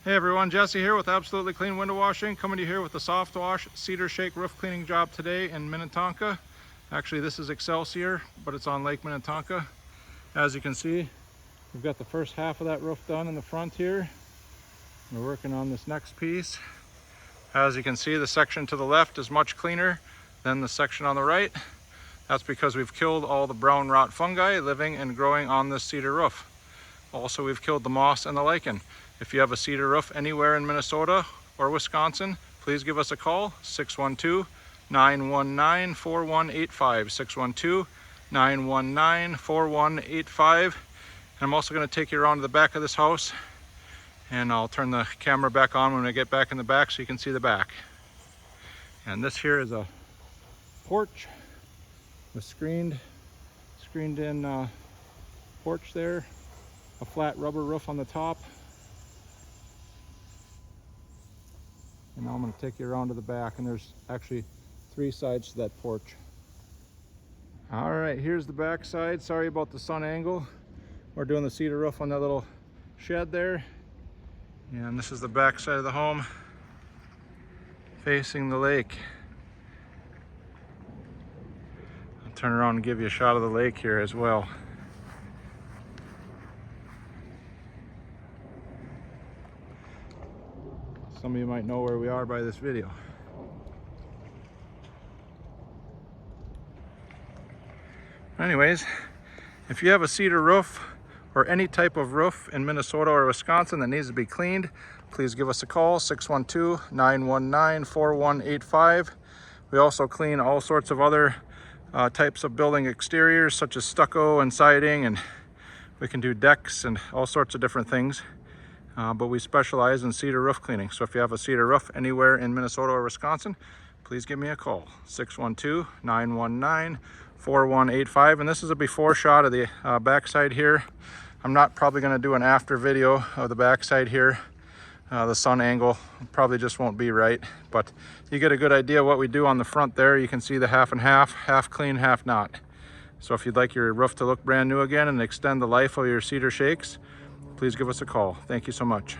Hey everyone, Jesse here with Absolutely Clean Window Washing, coming to you here with the soft wash Cedar Shake roof cleaning job today in Minnetonka. Actually, this is Excelsior, but it's on Lake Minnetonka. As you can see, we've got the first half of that roof done in the front here. We're working on this next piece. As you can see, the section to the left is much cleaner than the section on the right. That's because we've killed all the brown rot fungi living and growing on this cedar roof. Also, we've killed the moss and the lichen. If you have a cedar roof anywhere in Minnesota or Wisconsin, please give us a call, 612-919-4185, 612-919-4185. And I'm also going to take you around to the back of this house, and I'll turn the camera back on when I get back in the back so you can see the back. And this here is a porch, a screened in porch there, a flat rubber roof on the top. And now I'm going to take you around to the back, and there's actually 3 sides to that porch. All right, here's the back side. Sorry about the sun angle. We're doing the cedar roof on that little shed there. And this is the back side of the home facing the lake. I'll turn around and give you a shot of the lake here as well. Some of you might know where we are by this video. Anyways, if you have a cedar roof or any type of roof in Minnesota or Wisconsin that needs to be cleaned, please give us a call, 612-919-4185. We also clean all sorts of other types of building exteriors, such as stucco and siding, and we can do decks and all sorts of different things. But we specialize in cedar roof cleaning. So if you have a cedar roof anywhere in Minnesota or Wisconsin, please give me a call, 612-919-4185. And this is a before shot of the backside here. I'm not probably going to do an after video of the backside here. The sun angle probably just won't be right, but you get a good idea what we do on the front there. You can see the half and half clean, half not. So if you'd like your roof to look brand new again and extend the life of your cedar shakes, please give us a call. Thank you so much.